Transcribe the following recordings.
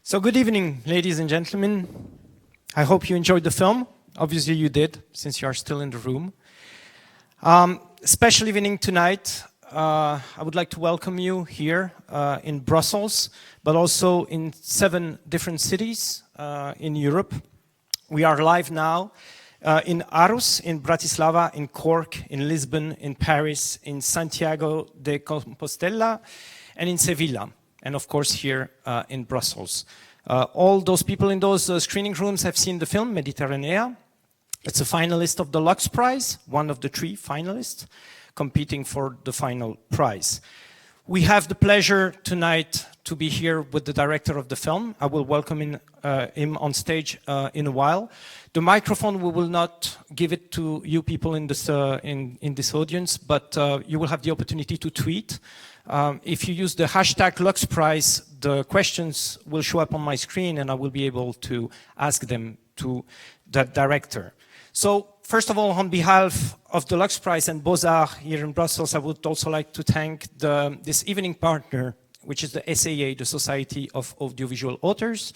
So good evening, ladies and gentlemen. I hope you enjoyed the film. Obviously you did, since you are still in the room. Special evening tonight. I would like to welcome you here in Brussels, but also in 7 different cities in Europe. We are live now in Aarhus, in Bratislava, in Cork, in Lisbon, in Paris, in Santiago de Compostela, and in Sevilla, and of course here in Brussels. All those people in those screening rooms have seen the film Mediterranea. It's a finalist of the Lux Prize, one of the 3 finalists competing for the final prize. We have the pleasure tonight to be here with the director of the film. I will welcome him on stage in a while. The microphone, we will not give it to you people in this audience, but you will have the opportunity to tweet. If you use the hashtag Lux Prize, the questions will show up on my screen and I will be able to ask them to the director. So, first of all, on behalf of the Lux Prize and Beaux-Arts here in Brussels, I would also like to thank this evening partner, which is the SAA, the Society of Audiovisual Authors.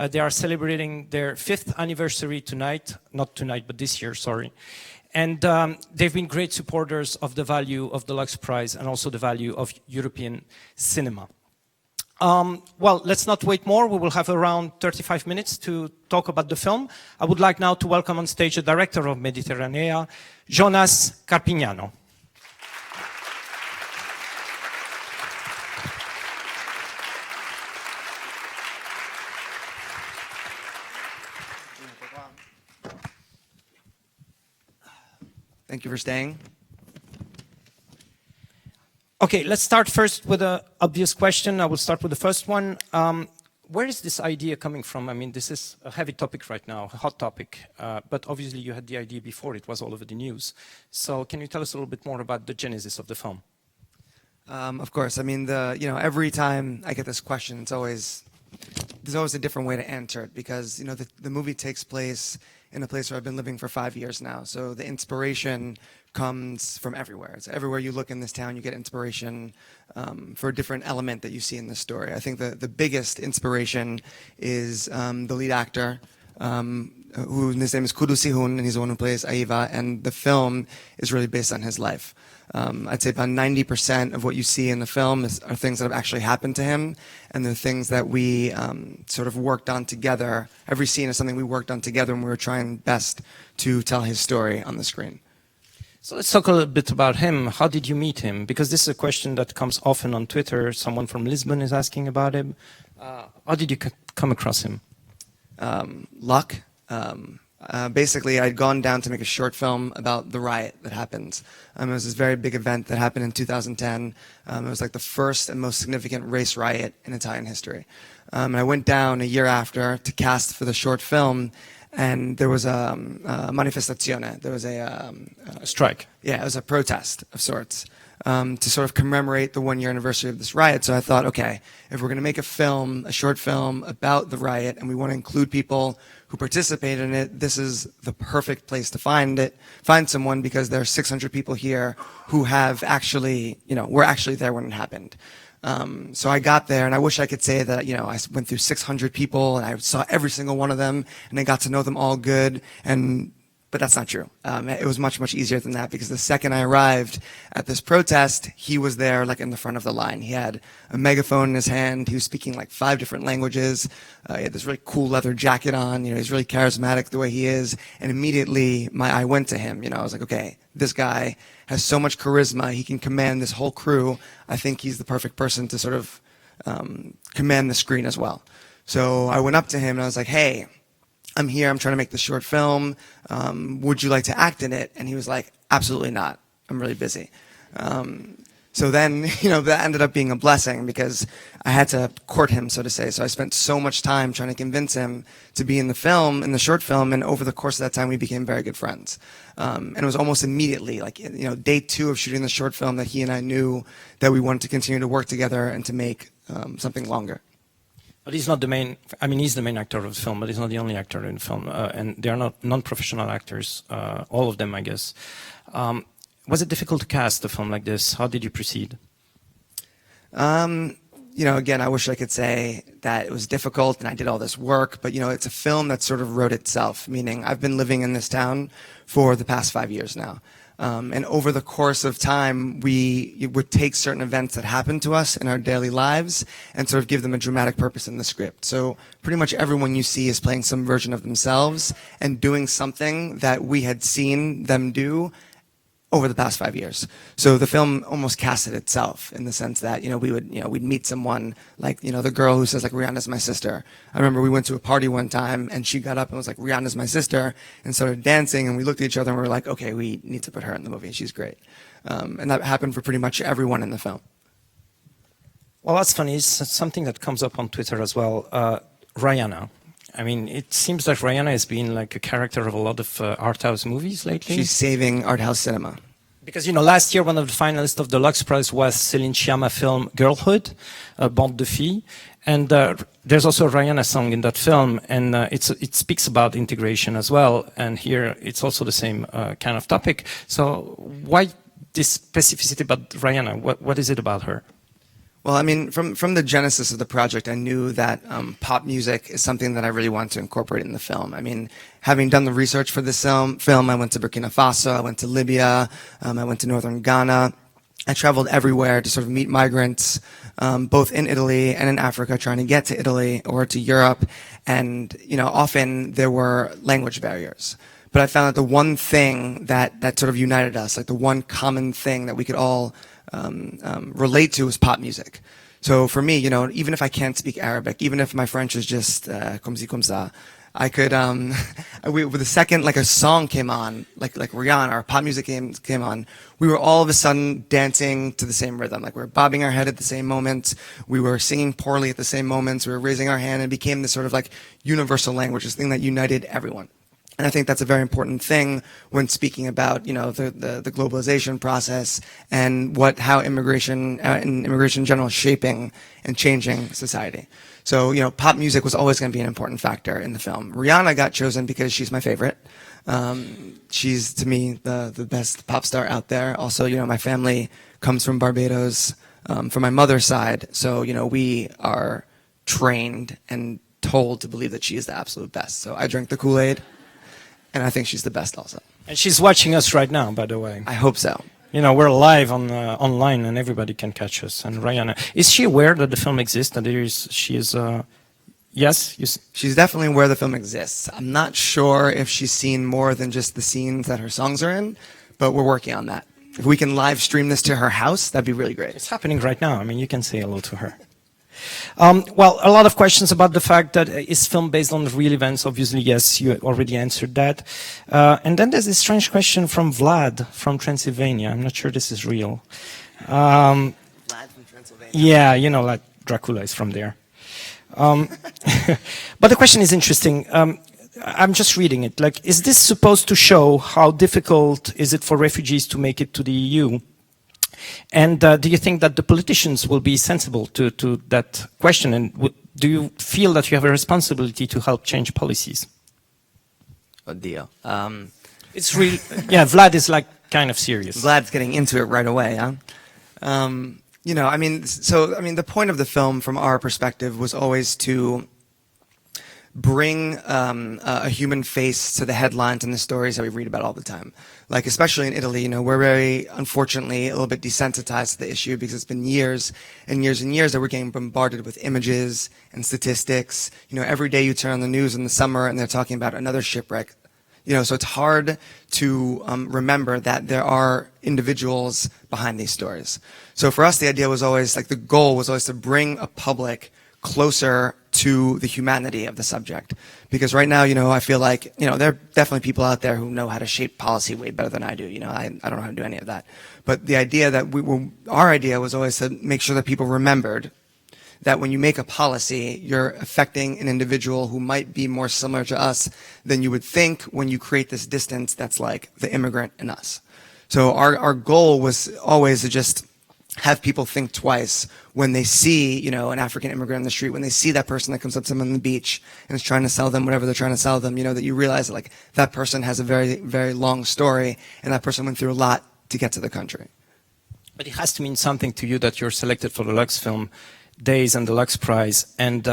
They are celebrating their 5th anniversary tonight, not tonight, but this year, sorry. And they've been great supporters of the value of the Lux Prize and also the value of European cinema. Well, let's not wait more. We will have around 35 minutes to talk about the film. I would like now to welcome on stage the director of Mediterranea, Jonas Carpignano. Thank you for staying. Okay, let's start first with an obvious question. I will start with the first one. Where is this idea coming from? I mean, this is a heavy topic right now, a hot topic, but obviously you had the idea before it was all over the news. So can you tell us a little bit more about the genesis of the film? Of course. I mean, every time I get this question, there's always a different way to answer it because, the movie takes place in a place where I've been living for 5 years now. So the inspiration comes from everywhere. It's everywhere you look in this town, you get inspiration for a different element that you see in this story. I think the biggest inspiration is the lead actor, his name is Kudu Sihun, and he's the one who plays Aiva, and the film is really based on his life. I'd say about 90% of what you see in the film are things that have actually happened to him, and they're things that we sort of worked on together. Every scene is something we worked on together, and we were trying best to tell his story on the screen. So let's talk a little bit about him. How did you meet him? Because this is a question that comes often on Twitter. Someone from Lisbon is asking about him. How did you come across him? Luck. Basically, I'd gone down to make a short film about the riot that happened. It was this very big event that happened in 2010. It was like the first and most significant race riot in Italian history. And I went down a year after to cast for the short film, and there was a manifestazione. There was a strike. Yeah, it was a protest of sorts to sort of commemorate the 1-year anniversary of this riot. So I thought, okay, if we're going to make a film, a short film about the riot, and we want to include people who participated in it, this is the perfect place to find someone, because there are 600 people here who have actually, were actually there when it happened. So I got there, and I wish I could say that, I went through 600 people and I saw every single one of them and I got to know them all good, but that's not true. It was much, much easier than that, because the second I arrived at this protest, he was there, like, in the front of the line. He had a megaphone in his hand. He was speaking like 5 different languages. He had this really cool leather jacket on. He's really charismatic the way he is. And immediately my eye went to him. I was like, okay, this guy has so much charisma. He can command this whole crew. I think he's the perfect person to sort of command the screen as well. So I went up to him and I was like, hey, I'm here, I'm trying to make this short film, would you like to act in it? And he was like, absolutely not, I'm really busy. So then, that ended up being a blessing, because I had to court him, so to say. So I spent so much time trying to convince him to be in the film, in the short film, and over the course of that time we became very good friends. And it was almost immediately, like, day 2 of shooting the short film, that he and I knew that we wanted to continue to work together and to make something longer. But he's not the main, he's the main actor of the film, but he's not the only actor in the film. And they are not non-professional actors, all of them, I guess. Was it difficult to cast a film like this? How did you proceed? again, I wish I could say that it was difficult and I did all this work, but, it's a film that sort of wrote itself, meaning I've been living in this town for the past 5 years now. And over the course of time, we would take certain events that happen to us in our daily lives and sort of give them a dramatic purpose in the script. So pretty much everyone you see is playing some version of themselves and doing something that we had seen them do over the past 5 years. So the film almost casted itself in the sense that, we'd meet someone like, the girl who says like, Rihanna's my sister. I remember we went to a party one time and she got up and was like, Rihanna's my sister, and started dancing, and we looked at each other and we were like, okay, we need to put her in the movie. She's great. And that happened for pretty much everyone in the film. Well, that's funny. It's something that comes up on Twitter as well. Rihanna. I mean, it seems that Rihanna has been like a character of a lot of art house movies lately. She's saving art house cinema. Because, last year one of the finalists of the Lux Prize was Céline Sciamma film Girlhood, Bande de Filles. And there's also a Rihanna song in that film, and it speaks about integration as well. And here it's also the same kind of topic. So why this specificity about Rihanna? What is it about her? Well, I mean, from the genesis of the project, I knew that pop music is something that I really wanted to incorporate in the film. I mean, having done the research for this film, I went to Burkina Faso, I went to Libya, I went to northern Ghana. I traveled everywhere to sort of meet migrants, both in Italy and in Africa, trying to get to Italy or to Europe. And, often there were language barriers. But I found that the one thing that sort of united us, like the one common thing that we could all relate to, was pop music. So for me, even if I can't speak Arabic, even if my French is just comme ci comme ça, I could, with the second like a song came on, like Rihanna, or pop music came on, we were all of a sudden dancing to the same rhythm. Like we were bobbing our head at the same moment, we were singing poorly at the same moments, we were raising our hand, and it became this sort of like universal language, this thing that united everyone. And I think that's a very important thing when speaking about, the globalization process and how immigration and immigration in general is shaping and changing society. So, pop music was always going to be an important factor in the film. Rihanna got chosen because she's my favorite. She's, to me, the best pop star out there. Also, my family comes from Barbados, from my mother's side. So, we are trained and told to believe that she is the absolute best. So I drank the Kool-Aid. And I think she's the best also. And she's watching us right now, by the way. I hope so. We're live on online, and everybody can catch us. And Rihanna, is she aware that the film exists? That she is. Yes. She's definitely aware the film exists. I'm not sure if she's seen more than just the scenes that her songs are in, but we're working on that. If we can live stream this to her house, that'd be really great. It's happening right now. I mean, you can say hello to her. Well, a lot of questions about the fact that it's film based on real events. Obviously, yes, you already answered that. And then there's this strange question from Vlad from Transylvania. I'm not sure this is real. Vlad from Transylvania? Yeah, like Dracula is from there. But the question is interesting. I'm just reading it. Like, is this supposed to show how difficult is it for refugees to make it to the EU? And do you think that the politicians will be sensible to that question? And do you feel that you have a responsibility to help change policies? Oddio. It's real. Yeah, Vlad is like kind of serious. Vlad's getting into it right away, huh? The point of the film from our perspective was always to bring a human face to the headlines and the stories that we read about all the time. Like, especially in Italy, we're very, unfortunately, a little bit desensitized to the issue because it's been years and years and years that we're getting bombarded with images and statistics. Every day you turn on the news in the summer and they're talking about another shipwreck. So it's hard to remember that there are individuals behind these stories. So for us, the idea was always, the goal was always to bring a public closer to the humanity of the subject. Because right now, I feel like, there are definitely people out there who know how to shape policy way better than I do. I don't know how to do any of that. But the idea that our idea was always to make sure that people remembered that when you make a policy, you're affecting an individual who might be more similar to us than you would think when you create this distance that's like the immigrant and us. So our goal was always to just have people think twice when they see, an African immigrant on the street, when they see that person that comes up to them on the beach and is trying to sell them whatever they're trying to sell them, that you realize that that person has a very, very long story and that person went through a lot to get to the country. But it has to mean something to you that you're selected for the Lux film. days and the Lux Prize. And,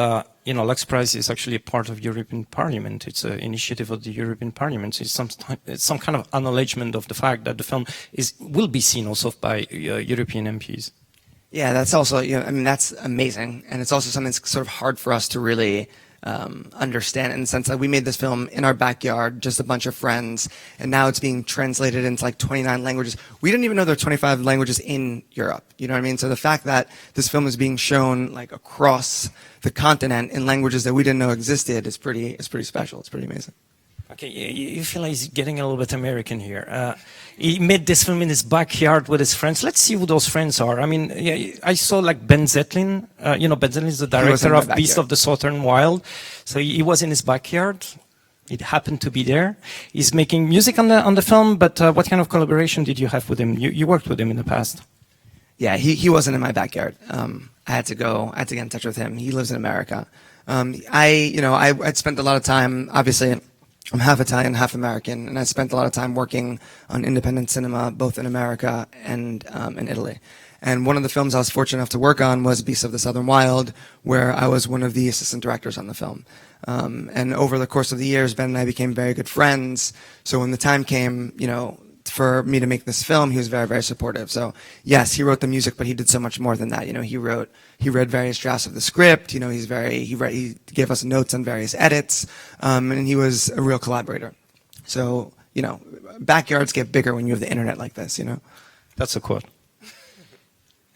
you know, Lux Prize is actually a part of European Parliament. It's an initiative of the European Parliament. It's some kind of acknowledgement of the fact that the film will be seen also by European MPs. Yeah, that's also, you know, I mean, that's amazing. And it's also something that's sort of hard for us to really understand, in the sense that we made this film in our backyard, just a bunch of friends, and now it's being translated into like 29 languages. We didn't even know there are 25 languages in Europe. You know what I mean? So the fact that this film is being shown like across the continent in languages that we didn't know existed is pretty special. It's pretty amazing. Okay, you feel like he's getting a little bit American here. He made this film in his backyard with his friends. Let's see who those friends are. I mean, yeah, I saw like Ben Zetlin. You know, Ben Zetlin is the director of Beast of the Southern Wild. So he was in his backyard. It happened to be there. He's making music on the film, but what kind of collaboration did you have with him? You worked with him in the past. Yeah, he wasn't in my backyard. I had to get in touch with him. He lives in America. I'd spent a lot of time, obviously, I'm half Italian, half American, and I spent a lot of time working on independent cinema, both in America and in Italy. And one of the films I was fortunate enough to work on was Beasts of the Southern Wild, where I was one of the assistant directors on the film. And over the course of the years, Ben and I became very good friends. So when the time came, you know, for me to make this film, he was very, very supportive. So yes, he wrote the music, but he did so much more than that. You know, he read various drafts of the script. You know, he gave us notes on various edits, and he was a real collaborator. So, you know, backyards get bigger when you have the internet like this, you know. That's a quote.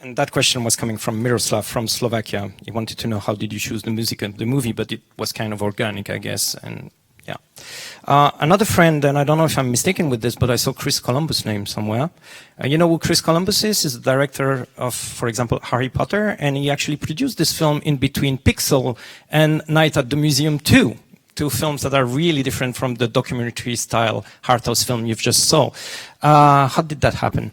And that question was coming from Miroslav from Slovakia. He wanted to know how did you choose the music of the movie, but it was kind of organic, I guess, and yeah. Another friend, and I don't know if I'm mistaken with this, but I saw Chris Columbus' name somewhere. You know who Chris Columbus is? He's the director of, for example, Harry Potter, and he actually produced this film in between Pixel and Night at the Museum 2. Two films that are really different from the documentary-style Harthouse film you've just saw. How did that happen?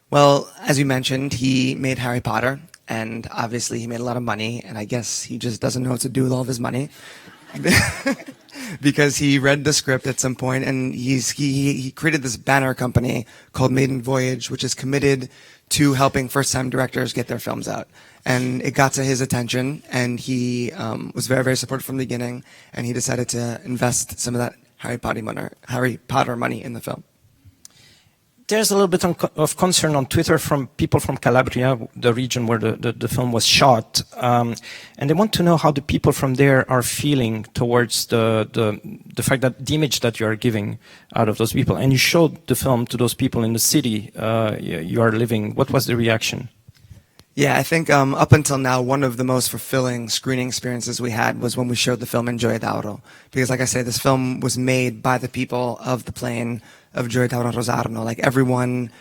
Well, as you mentioned, he made Harry Potter, and obviously he made a lot of money, and I guess he just doesn't know what to do with all of his money. Because he read the script at some point, and he created this banner company called Maiden Voyage, which is committed to helping first-time directors get their films out. And it got to his attention, and he was very, very supportive from the beginning, and he decided to invest some of that Harry Potter money in the film. There's a little bit of concern on Twitter from people from Calabria, the region where the film was shot, and they want to know how the people from there are feeling towards the fact that the image that you are giving out of those people. And you showed the film to those people in the city you are living. What was the reaction? Yeah, I think up until now, one of the most fulfilling screening experiences we had was when we showed the film in Gioia Tauro. Because like I say, this film was made by the people of the plain of Gioia Tauro and Rosarno. Like everyone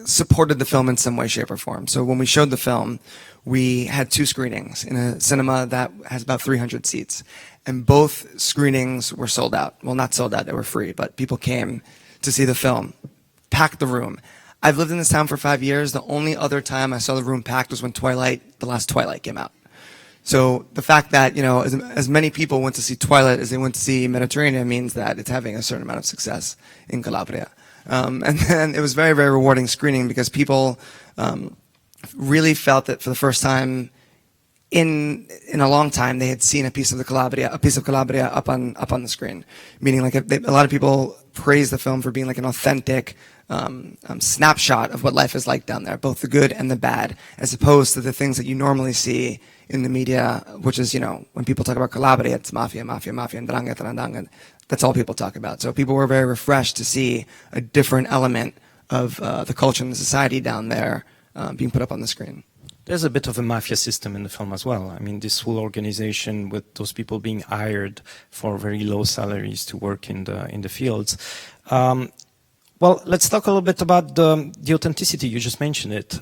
supported the film in some way, shape, or form. So when we showed the film, we had 2 screenings in a cinema that has about 300 seats. And both screenings were sold out. Well, not sold out, they were free, but people came to see the film, packed the room. I've lived in this town for 5 years. The only other time I saw the room packed was when the last Twilight came out. So the fact that, you know, as many people went to see Twilight as they went to see Mediterranean means that it's having a certain amount of success in Calabria. And then it was very, very rewarding screening because people really felt that for the first time in a long time they had seen a piece of Calabria up on the screen. Meaning like a lot of people praised the film for being like an authentic snapshot of what life is like down there, both the good and the bad, as opposed to the things that you normally see in the media, which is, you know, when people talk about Calabria, it's mafia, and 'ndrangheta. That's all people talk about. So people were very refreshed to see a different element of the culture and the society down there being put up on the screen. There's a bit of a mafia system in the film as well. I mean, this whole organization with those people being hired for very low salaries to work in the fields. Well, let's talk a little bit about the authenticity. You just mentioned it.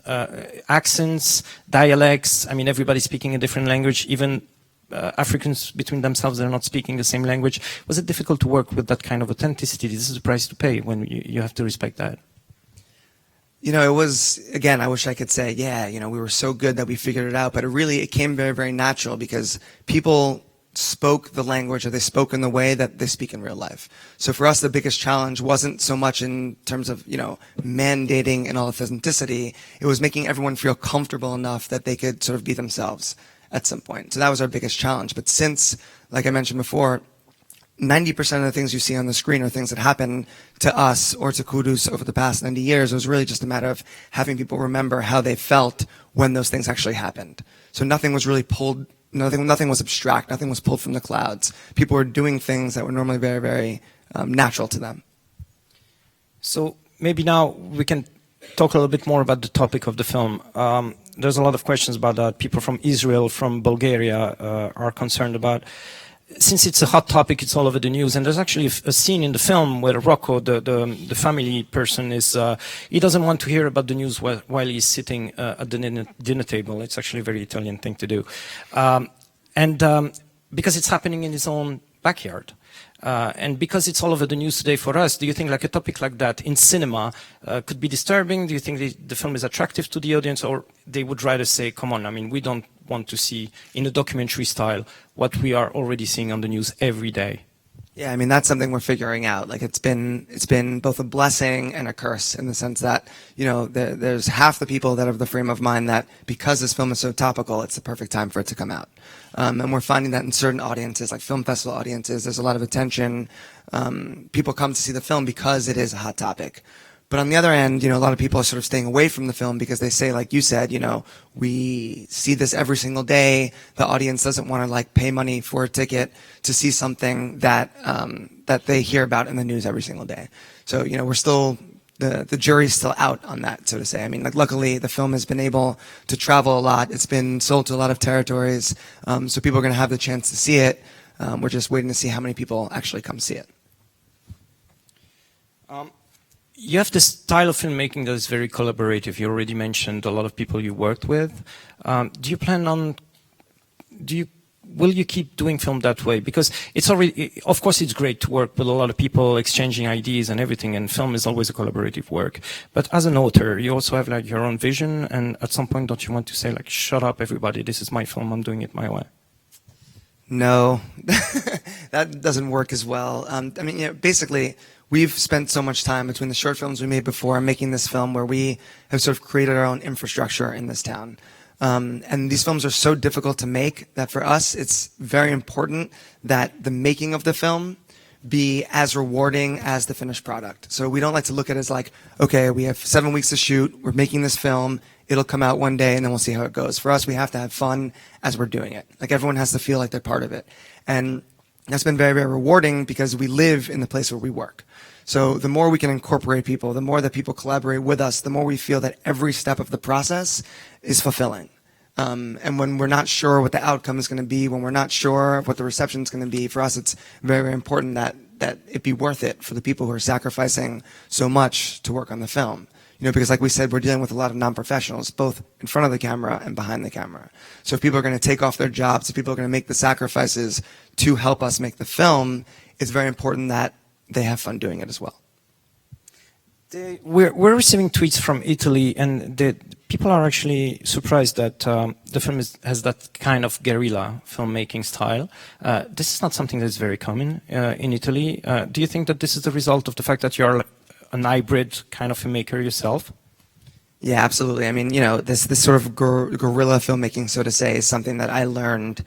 Accents, dialects. I mean, everybody's speaking a different language. Even Africans between themselves, they're not speaking the same language. Was it difficult to work with that kind of authenticity? This is the price to pay when you have to respect that. You know, it was, again, I wish I could say, yeah, you know, we were so good that we figured it out, but it came very, very natural because people spoke the language, or they spoke in the way that they speak in real life. So for us, the biggest challenge wasn't so much in terms of, mandating and all authenticity. It was making everyone feel comfortable enough that they could sort of be themselves at some point. So that was our biggest challenge. But since, like I mentioned before, 90% of the things you see on the screen are things that happen to us or to Kudus over the past 90 years. It was really just a matter of having people remember how they felt when those things actually happened. So nothing was really pulled, nothing was abstract, nothing was pulled from the clouds. People were doing things that were normally very, very natural to them. So maybe now we can talk a little bit more about the topic of the film. There's a lot of questions about that. People from Israel, from Bulgaria are concerned about. Since it's a hot topic, it's all over the news, and there's actually a scene in the film where Rocco, the family person, he doesn't want to hear about the news while he's sitting at the dinner table. It's actually a very Italian thing to do. Because it's happening in his own backyard. And because it's all over the news today for us, do you think like a topic like that in cinema could be disturbing? Do you think the film is attractive to the audience, or they would rather say, come on, I mean, we don't want to see in a documentary style what we are already seeing on the news every day? Yeah, I mean, that's something we're figuring out. Like, it's been both a blessing and a curse in the sense that, there's half the people that have the frame of mind that because this film is so topical, it's the perfect time for it to come out. And we're finding that in certain audiences, like film festival audiences, there's a lot of attention. People come to see the film because it is a hot topic. But on the other end, a lot of people are sort of staying away from the film because they say, like you said, we see this every single day. The audience doesn't want to pay money for a ticket to see something that they hear about in the news every single day. So, we're still, the jury's still out on that, so to say. I mean, luckily the film has been able to travel a lot. It's been sold to a lot of territories. So people are going to have the chance to see it. We're just waiting to see how many people actually come see it. You have this style of filmmaking that is very collaborative. You already mentioned a lot of people you worked with. Will you keep doing film that way? Because it's already, of course, it's great to work with a lot of people, exchanging ideas and everything, and film is always a collaborative work. But as an author, you also have your own vision, and at some point, don't you want to say shut up, everybody, this is my film, I'm doing it my way? No, that doesn't work as well. Basically, we've spent so much time between the short films we made before and making this film where we have sort of created our own infrastructure in this town. And these films are so difficult to make that for us, it's very important that the making of the film be as rewarding as the finished product. So we don't like to look at it as okay, we have 7 weeks to shoot, we're making this film, it'll come out one day and then we'll see how it goes. For us, we have to have fun as we're doing it. Everyone has to feel like they're part of it. And that's been very, very rewarding because we live in the place where we work. So the more we can incorporate people, the more that people collaborate with us, the more we feel that every step of the process is fulfilling. And when we're not sure what the outcome is going to be, when we're not sure what the reception is going to be, for us it's very, very important that it be worth it for the people who are sacrificing so much to work on the film. Because like we said, we're dealing with a lot of non-professionals, both in front of the camera and behind the camera. So if people are going to take off their jobs, if people are going to make the sacrifices to help us make the film, it's very important that they have fun doing it as well. We're receiving tweets from Italy, and people are actually surprised that the film has that kind of guerrilla filmmaking style. This is not something that's very common in Italy. Do you think that this is the result of the fact that you're an hybrid kind of filmmaker yourself? Yeah, absolutely. I mean, this sort of guerrilla filmmaking, so to say, is something that I learned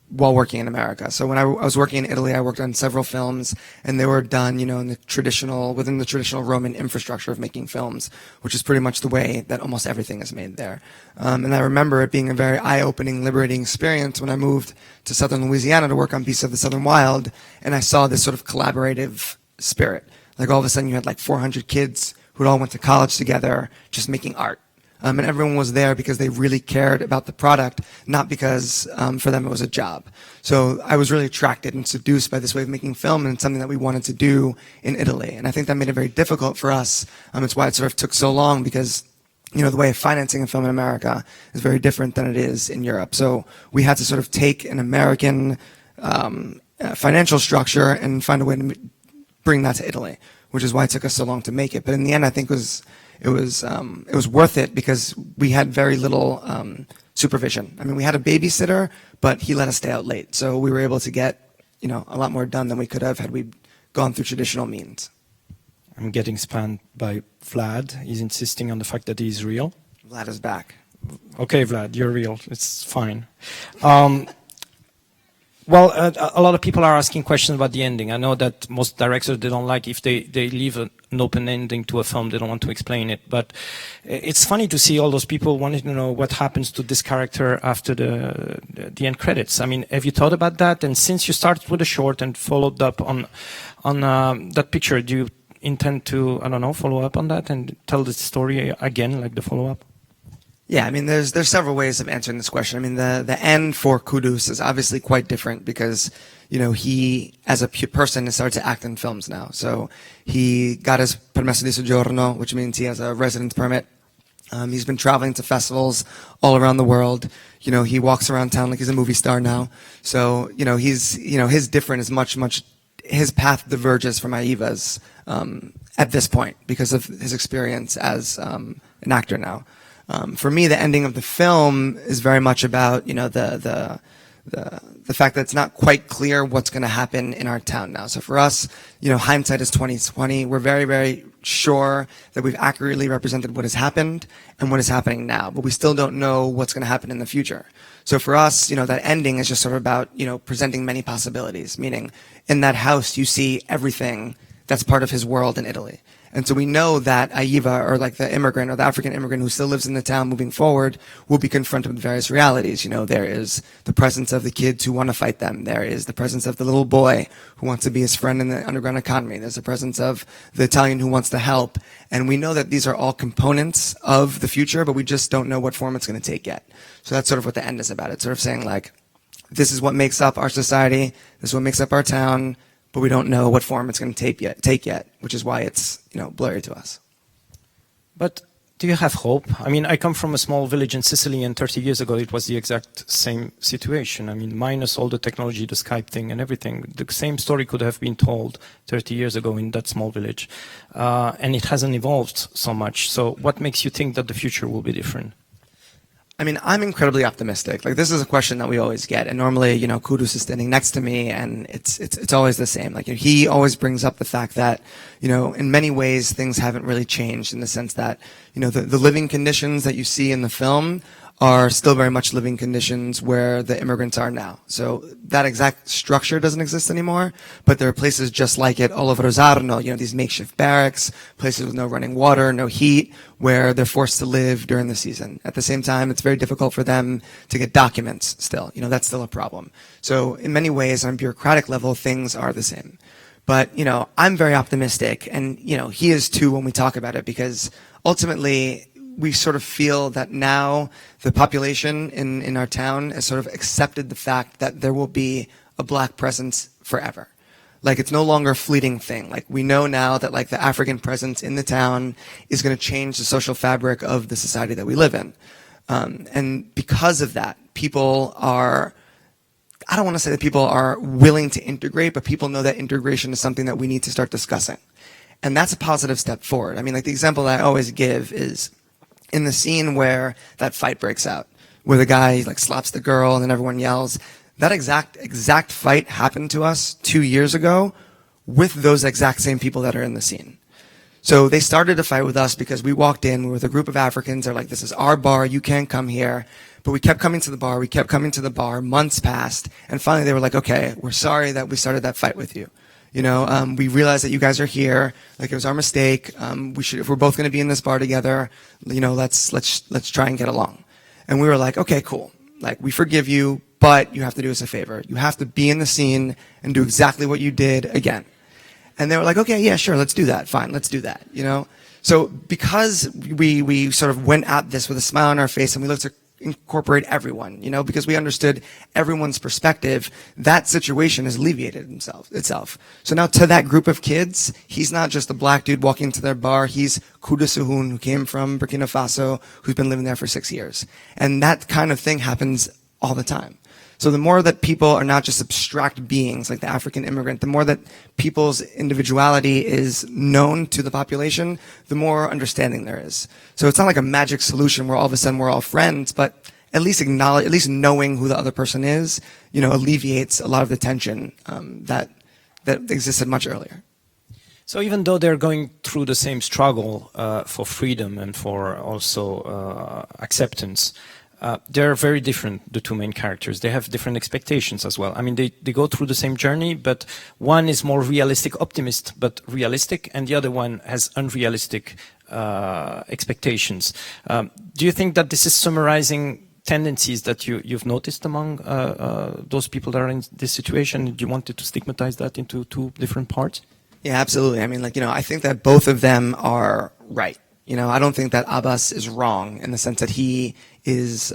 while working in America. So when I was working in Italy, I worked on several films, and they were done, within the traditional Roman infrastructure of making films, which is pretty much the way that almost everything is made there. And I remember it being a very eye-opening, liberating experience when I moved to southern Louisiana to work on Beasts of the Southern Wild, and I saw this sort of collaborative spirit. All of a sudden, you had 400 kids who all went to college together, just making art. And everyone was there because they really cared about the product, not because for them it was a job. So I was really attracted and seduced by this way of making film, and it's something that we wanted to do in Italy. And I think that made it very difficult for us. It's why it sort of took so long, because the way of financing a film in America is very different than it is in Europe. So we had to sort of take an American financial structure and find a way to bring that to Italy, which is why it took us so long to make it. But in the end, I think it it was worth it because we had very little supervision. I mean, we had a babysitter, but he let us stay out late, so we were able to get a lot more done than we could have had we gone through traditional means. I'm getting spammed by Vlad. He's insisting on the fact that he's real. Vlad is back. Okay, Vlad, you're real. It's fine. Well, a lot of people are asking questions about the ending. I know that most directors, they don't like if they leave an open ending to a film, they don't want to explain it. But it's funny to see all those people wanting to know what happens to this character after the end credits. I mean, have you thought about that? And since you started with a short and followed up on that picture, do you intend to, I don't know, follow up on that and tell the story again, like the follow-up? Yeah, I mean, there's several ways of answering this question. I mean, the end for Kudus is obviously quite different because, he, as a person, has started to act in films now. So he got his permesso di soggiorno, which means he has a residence permit. He's been traveling to festivals all around the world. He walks around town like he's a movie star now. So, his different is much, his path diverges from Aiva's at this point because of his experience as an actor now. For me, the ending of the film is very much about, the fact that it's not quite clear what's going to happen in our town now. So for us, hindsight is 2020. We're very, very sure that we've accurately represented what has happened and what is happening now, but we still don't know what's going to happen in the future. So for us, that ending is just sort of about, presenting many possibilities, meaning in that house, you see everything that's part of his world in Italy. And so we know that Aiva, or like the immigrant or the African immigrant who still lives in the town moving forward, will be confronted with various realities. There is the presence of the kids who want to fight them. There is the presence of the little boy who wants to be his friend in the underground economy. There's the presence of the Italian who wants to help. And we know that these are all components of the future, but we just don't know what form it's going to take yet. So that's sort of what the end is about. It's sort of saying like, this is what makes up our society. This is what makes up our town. But we don't know what form it's going to take yet, which is why it's blurry to us. But do you have hope? I mean, I come from a small village in Sicily, and 30 years ago it was the exact same situation. I mean, minus all the technology, the Skype thing and everything, the same story could have been told 30 years ago in that small village. And it hasn't evolved so much. So what makes you think that the future will be different? I mean, I'm incredibly optimistic. Like, this is a question that we always get, and normally, Kudus is standing next to me, and it's always the same. Like, he always brings up the fact that, in many ways, things haven't really changed in the sense that, the living conditions that you see in the film are still very much living conditions where the immigrants are now. So that exact structure doesn't exist anymore, but there are places just like it all over Rosarno, these makeshift barracks, places with no running water, no heat, where they're forced to live during the season. At the same time, it's very difficult for them to get documents still. That's still a problem. So in many ways, on a bureaucratic level, things are the same. But, I'm very optimistic, and, he is too when we talk about it, because ultimately, we sort of feel that now the population in our town has sort of accepted the fact that there will be a black presence forever. Like, it's no longer a fleeting thing. Like, we know now that, like, the African presence in the town is going to change the social fabric of the society that we live in. And because of that, people are, I don't want to say that people are willing to integrate, but people know that integration is something that we need to start discussing. And that's a positive step forward. I mean, like, the example that I always give is in the scene where that fight breaks out, where the guy like slaps the girl and then everyone yells. That exact fight happened to us 2 years ago with those exact same people that are in the scene. So they started a fight with us because we walked in, we were with a group of Africans. They're like, this is our bar, you can't come here. But we kept coming to the bar, months passed, and finally they were like, okay, we're sorry that we started that fight with you. We realize that you guys are here. Like, it was our mistake. If we're both going to be in this bar together, let's try and get along. And we were like, okay, cool. Like, we forgive you, but you have to do us a favor. You have to be in the scene and do exactly what you did again. And they were like, okay, yeah, sure, let's do that. Fine, let's do that. So because we sort of went at this with a smile on our face and we looked to incorporate everyone, because we understood everyone's perspective, that situation has alleviated itself. So now to that group of kids, he's not just a black dude walking into their bar, he's Kuda Suhun, who came from Burkina Faso, who's been living there for 6 years. And that kind of thing happens all the time. So the more that people are not just abstract beings like the African immigrant, the more that people's individuality is known to the population, the more understanding there is. So it's not like a magic solution where all of a sudden we're all friends, but at least knowing who the other person is, alleviates a lot of the tension that existed much earlier. So even though they're going through the same struggle for freedom and for also acceptance, they're very different, the two main characters. They have different expectations as well. I mean, they go through the same journey, but one is more realistic, optimist, but realistic, and the other one has unrealistic expectations. Do you think that this is summarizing tendencies that you've noticed among those people that are in this situation? Do you want to stigmatize that into two different parts? Yeah, absolutely. I mean, I think that both of them are right. I don't think that Abbas is wrong in the sense that he is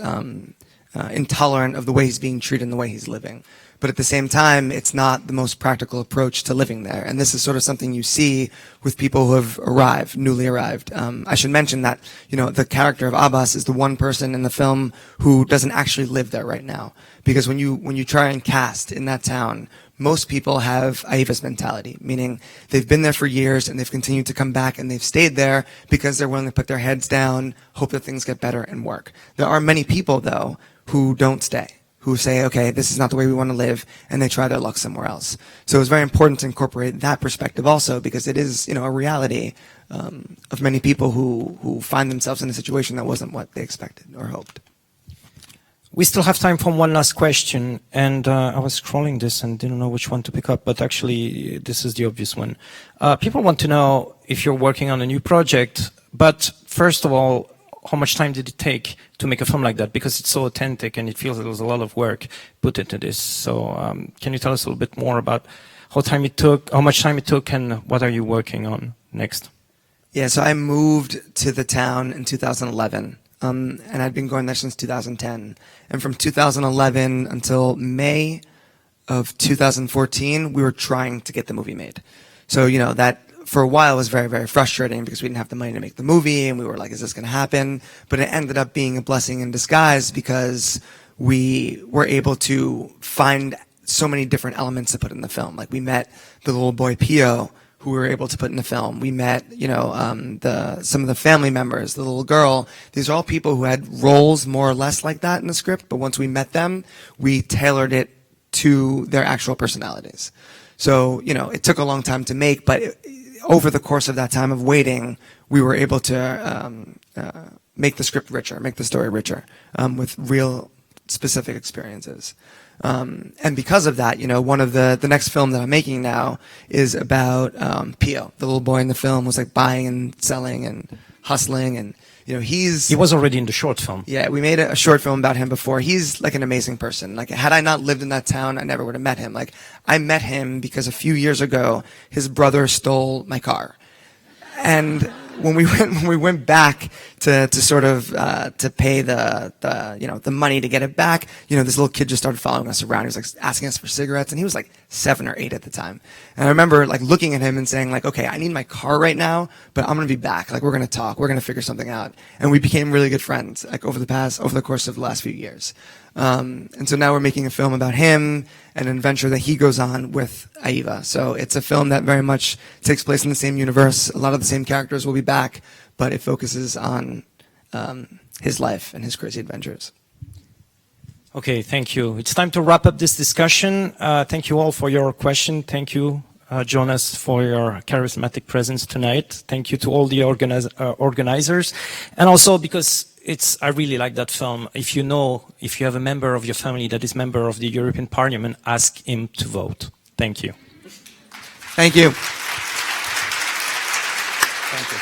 intolerant of the way he's being treated and the way he's living. But at the same time, it's not the most practical approach to living there. And this is sort of something you see with people who have arrived, newly arrived. I should mention that, the character of Abbas is the one person in the film who doesn't actually live there right now. Because when you try and cast in that town, most people have Aiva's mentality, meaning they've been there for years and they've continued to come back and they've stayed there because they're willing to put their heads down, hope that things get better and work. There are many people, though, who don't stay, who say, okay, this is not the way we want to live, and they try their luck somewhere else. So it's very important to incorporate that perspective also, because it is, a reality of many people who find themselves in a situation that wasn't what they expected or hoped. We still have time for one last question, and I was scrolling this and didn't know which one to pick up, but actually this is the obvious one. People want to know if you're working on a new project, but first of all, how much time did it take to make a film like that? Because it's so authentic and it feels like there was a lot of work put into this. So can you tell us a little bit more about how much time it took, and what are you working on next? Yeah, so I moved to the town in 2011. And I'd been going there since 2010. And from 2011 until May of 2014, we were trying to get the movie made. So, that for a while was very, very frustrating because we didn't have the money to make the movie, and we were like, is this going to happen? But it ended up being a blessing in disguise because we were able to find so many different elements to put in the film. Like, we met the little boy Pio, who we were able to put in the film. We met, some of the family members, the little girl. These are all people who had roles more or less like that in the script, but once we met them, we tailored it to their actual personalities. So, it took a long time to make, but over the course of that time of waiting, we were able to make the script richer, make the story richer, with real specific experiences. And because of that, one of the next film that I'm making now is about Pio. The little boy in the film was like buying and selling and hustling, and he was already in the short film. Yeah, we made a short film about him before. He's like an amazing person. Like, had I not lived in that town, I never would have met him. Like, I met him because a few years ago, his brother stole my car. And when we went back to sort of to pay the money to get it back, this little kid just started following us around. He was like asking us for cigarettes, and he was like 7 or 8 at the time. And I remember like looking at him and saying like, okay, I need my car right now, but I'm gonna be back. Like, we're gonna talk, we're gonna figure something out. And we became really good friends like over the course of the last few years. And so now we're making a film about him and an adventure that he goes on with Aiva. So it's a film that very much takes place in the same universe. A lot of the same characters will be back, but it focuses on his life and his crazy adventures. Okay, thank you. It's time to wrap up this discussion. Thank you all for your question. Thank you, Jonas, for your charismatic presence tonight. Thank you to all the organizers. And also because I really like that film. If you have a member of your family that is member of the European Parliament, ask him to vote. Thank you. Thank you. Thank you.